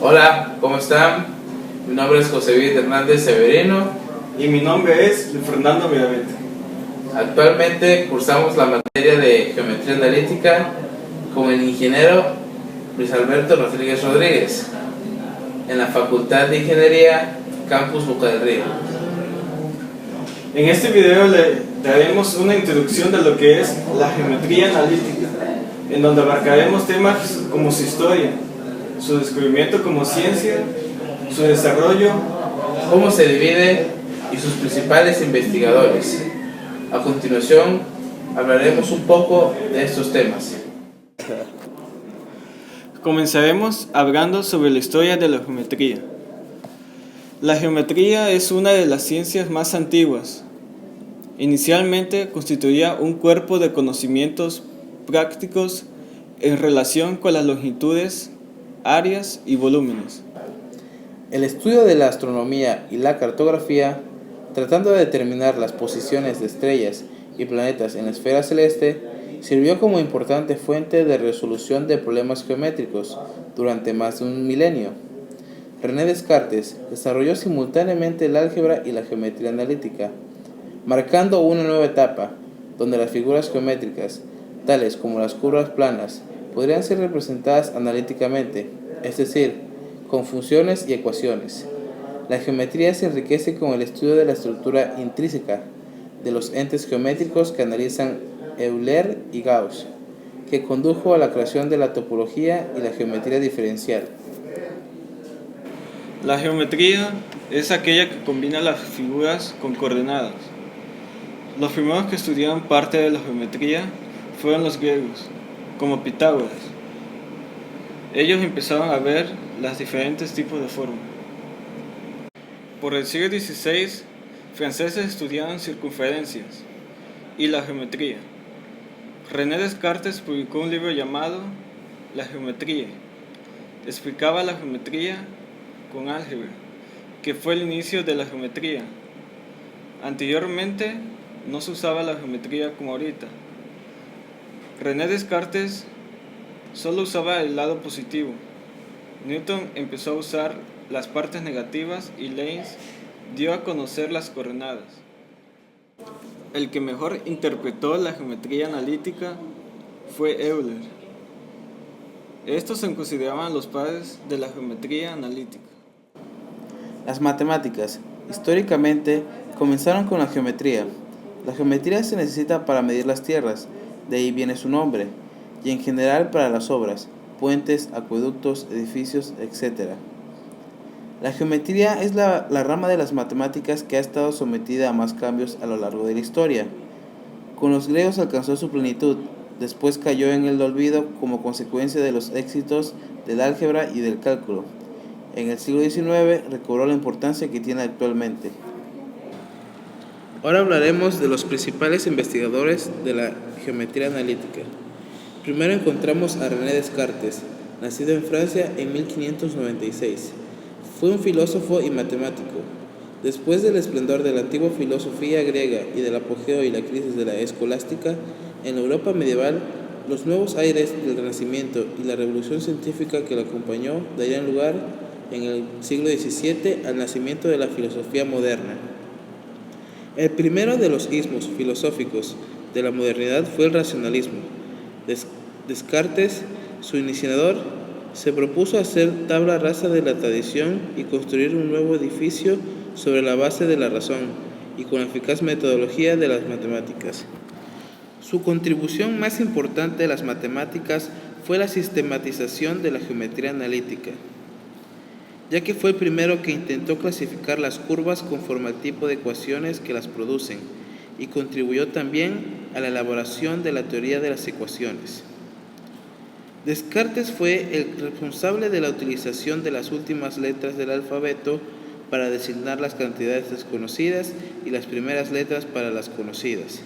Hola, ¿cómo están? Mi nombre es José Luis Hernández Severino. Y mi nombre es Fernando Miravete. Actualmente cursamos la materia de Geometría Analítica con el ingeniero Luis Alberto Rodríguez Rodríguez en la Facultad de Ingeniería, Campus Boca del Río. En este video le daremos una introducción de lo que es la geometría analítica, en donde abarcaremos temas como su historia, su descubrimiento como ciencia, su desarrollo, Cómo se divide y sus principales investigadores. A continuación, hablaremos un poco de estos temas. Comenzaremos hablando sobre la historia de la geometría. La geometría es una de las ciencias más antiguas. Inicialmente constituía un cuerpo de conocimientos prácticos en relación con las longitudes, áreas y volúmenes. El estudio de la astronomía y la cartografía, tratando de determinar las posiciones de estrellas y planetas en la esfera celeste, sirvió como importante fuente de resolución de problemas geométricos durante más de un milenio. René Descartes desarrolló simultáneamente el álgebra y la geometría analítica, marcando una nueva etapa donde las figuras geométricas, tales como las curvas planas, podrían ser representadas analíticamente, es decir, con funciones y ecuaciones. La geometría se enriquece con el estudio de la estructura intrínseca de los entes geométricos que analizan Euler y Gauss, que condujo a la creación de la topología y la geometría diferencial. La geometría es aquella que combina las figuras con coordenadas. Los primeros que estudiaron parte de la geometría fueron los griegos, como Pitágoras. Ellos empezaron a ver los diferentes tipos de formas. Por el siglo XVI, franceses estudiaron circunferencias y la geometría. René Descartes publicó un libro llamado La geometría. Explicaba la geometría con álgebra, que fue el inicio de la geometría. Anteriormente no se usaba la geometría como ahorita. René Descartes solo usaba el lado positivo. Newton empezó a usar las partes negativas y Leibniz dio a conocer las coordenadas. El que mejor interpretó la geometría analítica fue Euler. Estos se consideraban los padres de la geometría analítica. Las matemáticas, históricamente, comenzaron con la geometría. La geometría se necesita para medir las tierras, de ahí viene su nombre, y en general para las obras, puentes, acueductos, edificios, etc. La geometría es la rama de las matemáticas que ha estado sometida a más cambios a lo largo de la historia. Con los griegos alcanzó su plenitud, después cayó en el olvido como consecuencia de los éxitos del álgebra y del cálculo. En el siglo XIX recobró la importancia que tiene actualmente. Ahora hablaremos de los principales investigadores de la geometría analítica. Primero encontramos a René Descartes, nacido en Francia en 1596. Fue un filósofo y matemático. Después del esplendor de la antigua filosofía griega y del apogeo y la crisis de la escolástica, en la Europa medieval, los nuevos aires del Renacimiento y la revolución científica que lo acompañó darían lugar en el siglo XVII al nacimiento de la filosofía moderna. El primero de los ismos filosóficos de la modernidad fue el racionalismo. Descartes, su iniciador, se propuso hacer tabla rasa de la tradición y construir un nuevo edificio sobre la base de la razón y con la eficaz metodología de las matemáticas. Su contribución más importante a las matemáticas fue la sistematización de la geometría analítica, ya que fue el primero que intentó clasificar las curvas conforme al tipo de ecuaciones que las producen y contribuyó también a la elaboración de la teoría de las ecuaciones. Descartes fue el responsable de la utilización de las últimas letras del alfabeto para designar las cantidades desconocidas y las primeras letras para las conocidas.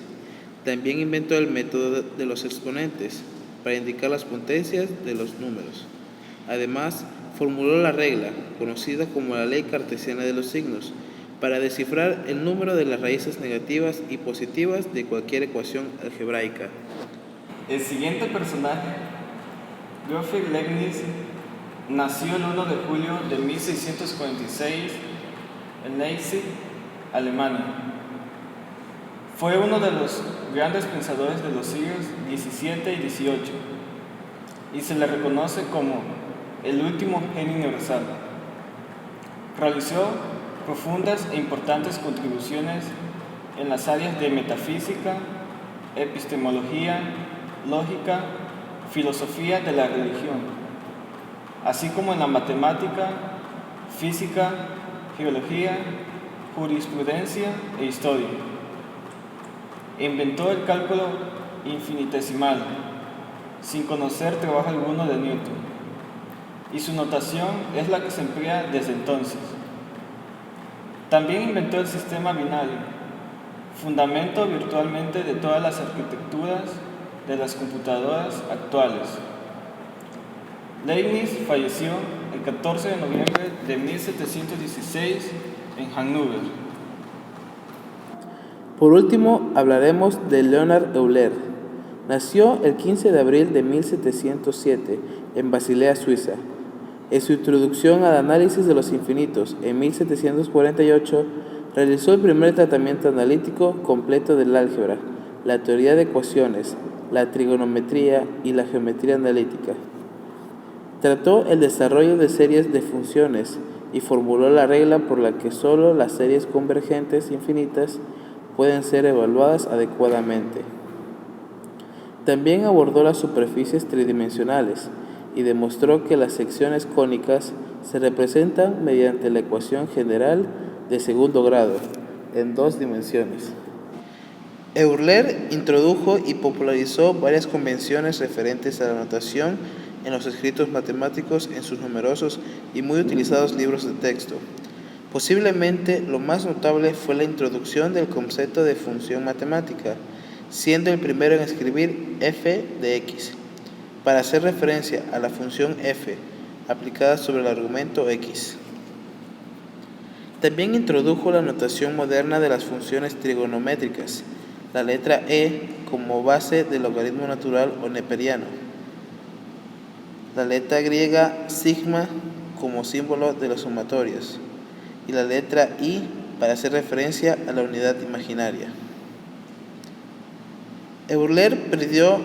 También inventó el método de los exponentes para indicar las potencias de los números. Además, formuló la regla, conocida como la ley cartesiana de los signos, para descifrar el número de las raíces negativas y positivas de cualquier ecuación algebraica. El siguiente personaje, Gottfried Leibniz, nació el 1 de julio de 1646 en Leipzig, Alemania. Fue uno de los grandes pensadores de los siglos XVII y XVIII y se le reconoce como el último genio universal. Realizó profundas e importantes contribuciones en las áreas de metafísica, epistemología, lógica, filosofía de la religión, así como en la matemática, física, geología, jurisprudencia e historia. Inventó el cálculo infinitesimal, sin conocer trabajo alguno de Newton, y su notación es la que se emplea desde entonces. También inventó el sistema binario, fundamento virtualmente de todas las arquitecturas de las computadoras actuales. Leibniz falleció el 14 de noviembre de 1716 en Hannover. Por último, hablaremos de Leonhard Euler. Nació el 15 de abril de 1707 en Basilea, Suiza. En su introducción al análisis de los infinitos, en 1748, realizó el primer tratamiento analítico completo del álgebra, la teoría de ecuaciones, la trigonometría y la geometría analítica. Trató el desarrollo de series de funciones y formuló la regla por la que solo las series convergentes infinitas pueden ser evaluadas adecuadamente. También abordó las superficies tridimensionales y demostró que las secciones cónicas se representan mediante la ecuación general de segundo grado en 2 dimensiones. Euler introdujo y popularizó varias convenciones referentes a la notación en los escritos matemáticos en sus numerosos y muy utilizados libros de texto. Posiblemente lo más notable fue la introducción del concepto de función matemática, siendo el primero en escribir f de x, para hacer referencia a la función f aplicada sobre el argumento x. También introdujo la notación moderna de las funciones trigonométricas, la letra e como base del logaritmo natural o neperiano, la letra griega sigma como símbolo de los sumatorios y la letra i para hacer referencia a la unidad imaginaria. Euler perdió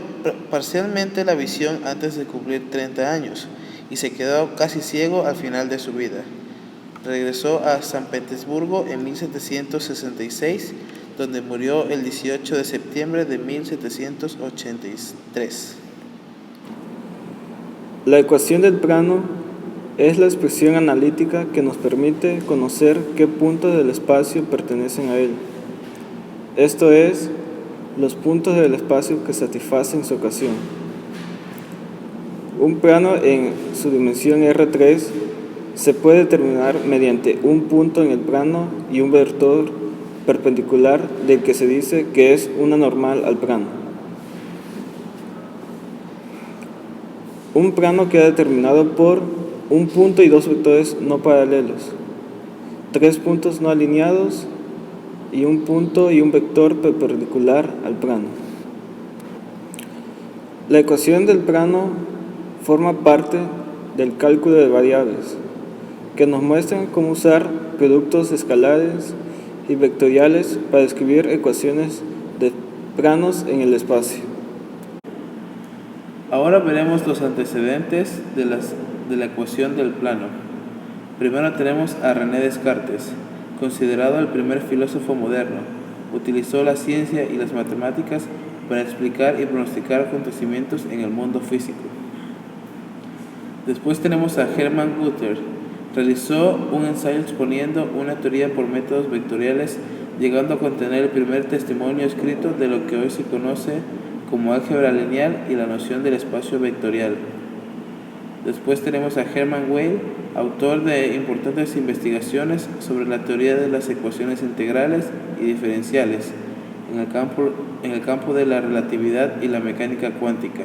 parcialmente la visión antes de cumplir 30 años y se quedó casi ciego al final de su vida. Regresó a San Petersburgo en 1766, donde murió el 18 de septiembre de 1783. La ecuación del plano es la expresión analítica que nos permite conocer qué puntos del espacio pertenecen a él. Esto es, los puntos del espacio que satisfacen su ecuación. Un plano en su dimensión R3 se puede determinar mediante un punto en el plano y un vector perpendicular del que se dice que es una normal al plano. Un plano queda determinado por un punto y 2 vectores no paralelos, 3 puntos no alineados y un punto y un vector perpendicular al plano. La ecuación del plano forma parte del cálculo de variables, que nos muestran cómo usar productos escalares y vectoriales para escribir ecuaciones de planos en el espacio. Ahora veremos los antecedentes de la ecuación del plano. Primero tenemos a René Descartes, considerado el primer filósofo moderno. Utilizó la ciencia y las matemáticas para explicar y pronosticar acontecimientos en el mundo físico. Después tenemos a Hermann Günther. Realizó un ensayo exponiendo una teoría por métodos vectoriales, llegando a contener el primer testimonio escrito de lo que hoy se conoce como álgebra lineal y la noción del espacio vectorial. Después tenemos a Hermann Weyl, autor de importantes investigaciones sobre la teoría de las ecuaciones integrales y diferenciales en el campo de la relatividad y la mecánica cuántica.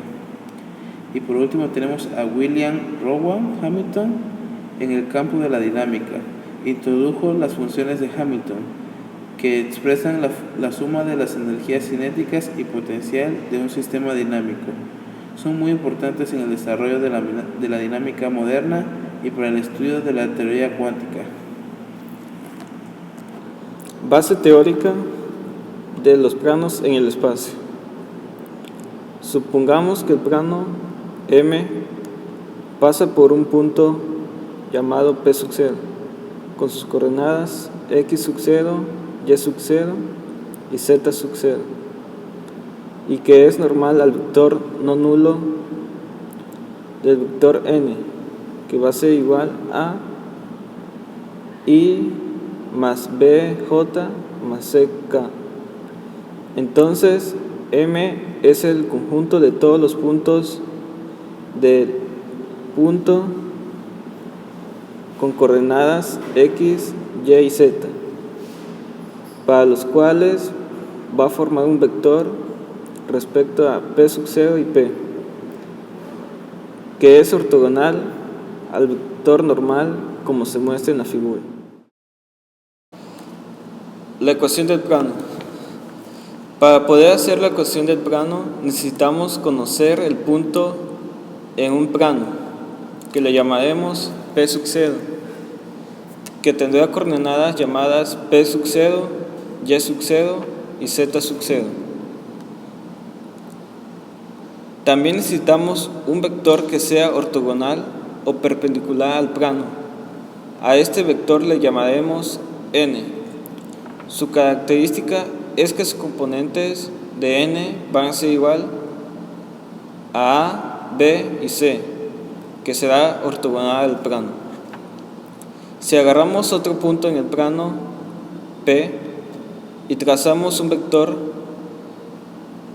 Y por último tenemos a William Rowan Hamilton en el campo de la dinámica. Introdujo las funciones de Hamilton, que expresan la suma de las energías cinéticas y potencial de un sistema dinámico. Son muy importantes en el desarrollo de la dinámica moderna y para el estudio de la teoría cuántica. Base teórica de los planos en el espacio. Supongamos que el plano M pasa por un punto llamado P sub 0, con sus coordenadas x sub 0, y sub 0 y z sub 0, y que es normal al vector no nulo del vector n, que va a ser igual a I más BJ más CK. Entonces, M es el conjunto de todos los puntos del punto con coordenadas X, Y y Z, para los cuales va a formar un vector respecto a P sub 0 y P, que es ortogonal al vector normal como se muestra en la figura. La ecuación del plano. Para poder hacer la ecuación del plano necesitamos conocer el punto en un plano, que le llamaremos P sub 0, que tendrá coordenadas llamadas P sub 0, Y sub 0 y Z sub 0. También necesitamos un vector que sea ortogonal o perpendicular al plano. A este vector le llamaremos n. Su característica es que sus componentes de n van a ser igual a A, B y C, que será ortogonal al plano. Si agarramos otro punto en el plano P y trazamos un vector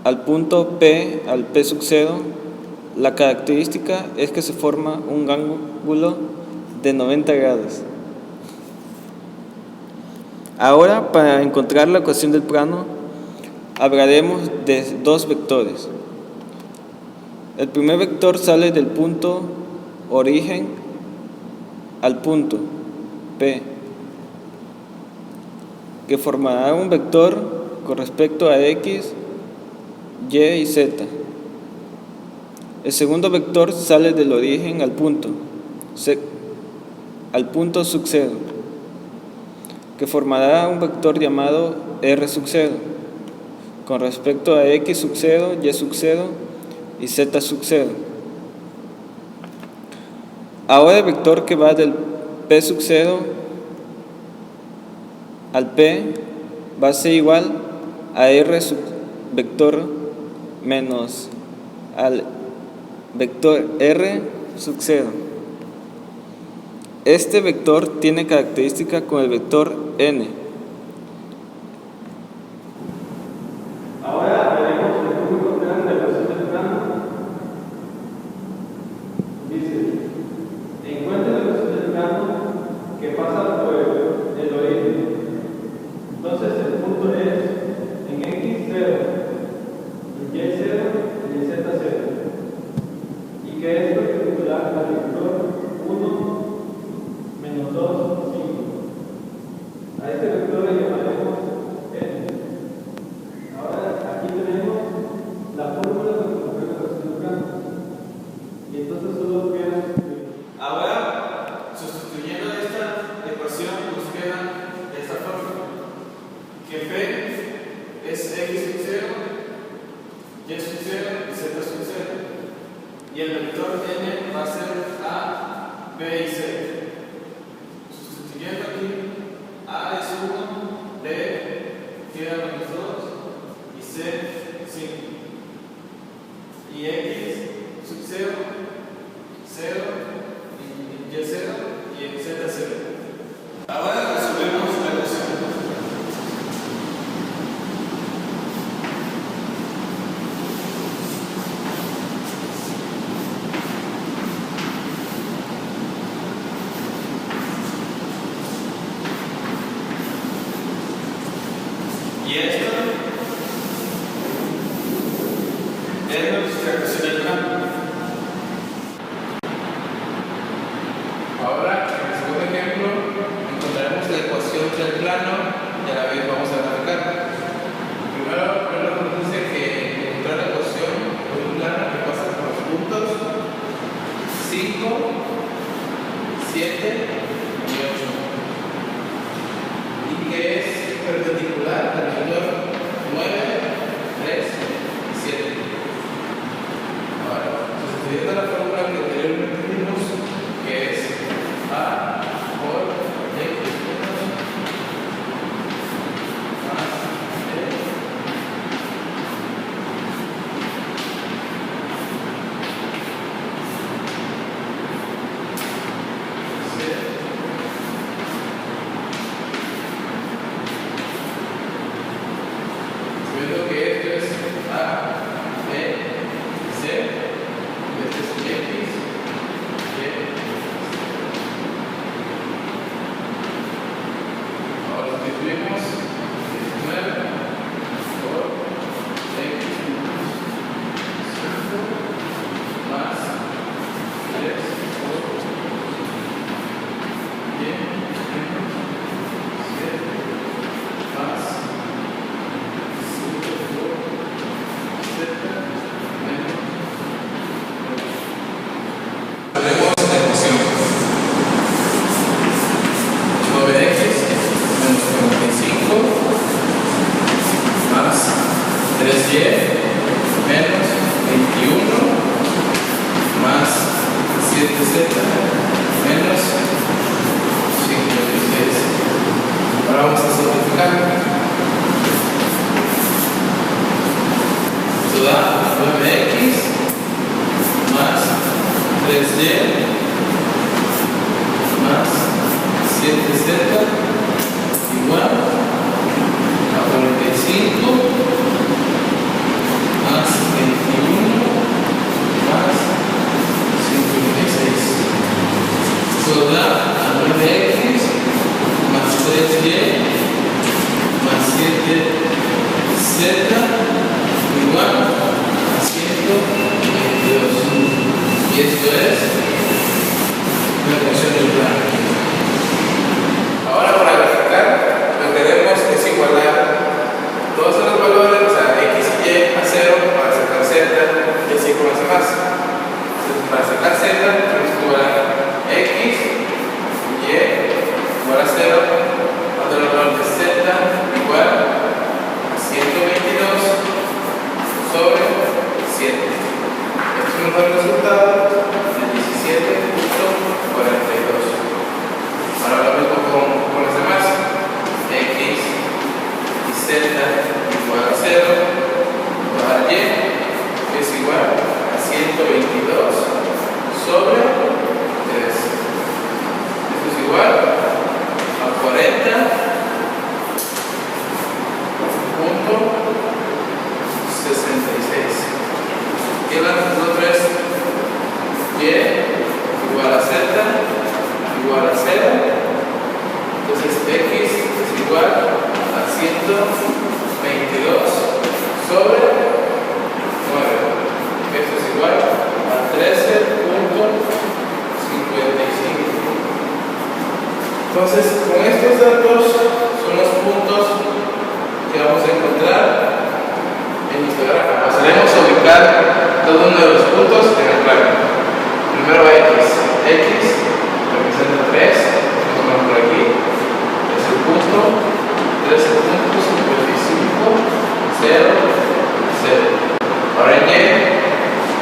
al punto P al P sub 0, la característica es que se forma un ángulo de 90 grados. Ahora, para encontrar la ecuación del plano, hablaremos de dos vectores. El primer vector sale del punto origen al punto P, que formará un vector con respecto a X, Y y Z. El segundo vector sale del origen al punto sub 0, que formará un vector llamado R sub 0, con respecto a X sub 0, Y sub 0 y Z sub 0. Ahora el vector que va del P sub 0 al P va a ser igual a R sub vector menos al vector R sub 0. Este vector tiene característica con el vector n. Ahora veremos cómo encontrar la ecuación del plano. Dice, encuentra la ecuación del plano que pasa por el origen. Entonces el punto es en X 0, en Y 0 y en Z 0. Y que es perpendicular al vector 1 menos 2, 5. A este vector le llamaremos n. Ahora aquí tenemos la fórmula para encontrar la ecuación del plano. Y entonces solo queda sustituir. Ahora, sustituyendo esta ecuación, nos queda esta fórmula, que P es X sub 0, Y sub 0 y Z sub 0. Y el vector n va a ser A, B y C. Sustituyendo aquí, A es 1, B queda menos 2 y C 5. Y X sub 0, 0, y Y 0 y Z 0. Ahora resolvemos la ecuación. Y esto es nuestra ecuación del plano. Ahora, en el segundo ejemplo, encontraremos la ecuación del plano y a la vez vamos a graficar. Primero nos dice que encontrar la ecuación de un plano que pasa por 3y menos 21 más 7z menos 56. Ahora vamos a simplificar. Esto da 9x más 3y más 7z igual a 45 más 21 más 56. Esto da a 9x más 3y más 7z igual a 122. Y esto es la ecuación del plano. Ahora para graficar lo que queremos es igualar todos los valores, o sea, x y y a 0 para sacar z y así con los demás. Entonces, para sacar z tenemos que igualar x y igual a 0 cuando el valor de z igual a 122 sobre 7. Esto nos da el resultado de 17.42. Ahora lo mismo con los demás. X y z igual a 0 igual a y, que es igual a 122 sobre 3. Esto es igual a 40.66. Y el otro es y igual a z igual a 0. Entonces x es igual a 122 sobre 9. Esto es igual a 13.55. Entonces, con estos datos son los puntos que vamos a encontrar en nuestro gráfico. Pasaremos a ubicar cada uno de los puntos en el plano. Primero x representa 3, vamos por aquí, es el punto 13.55, 0, 0. Ahora en y,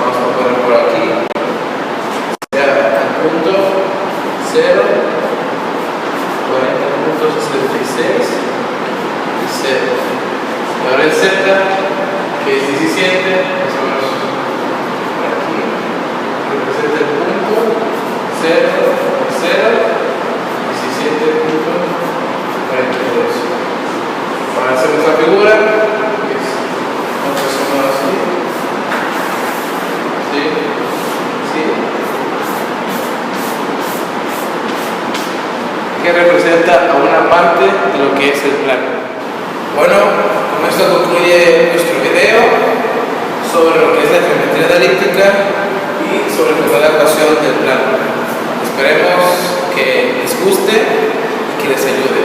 vamos a poner por aquí, será el punto 0, 40.66 y 0. Y ahora en z, que es 17, más o menos por aquí, representa el punto 0, 0, 17.42. Ahora hacemos la figura, que es más o menos así. ¿Sí? ¿Sí? Que representa a una parte de lo que es el plano. Bueno, con esto concluye nuestro video sobre lo que es la geometría analítica y sobre lo que es la ecuación del plano. Esperemos que les guste y que les ayude.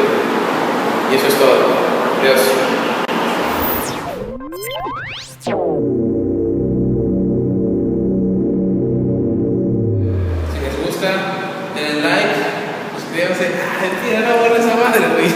Y eso es todo. Adiós. Si les gusta, denle like, suscríbanse. ¡Ay, tira la bola esa madre, güey!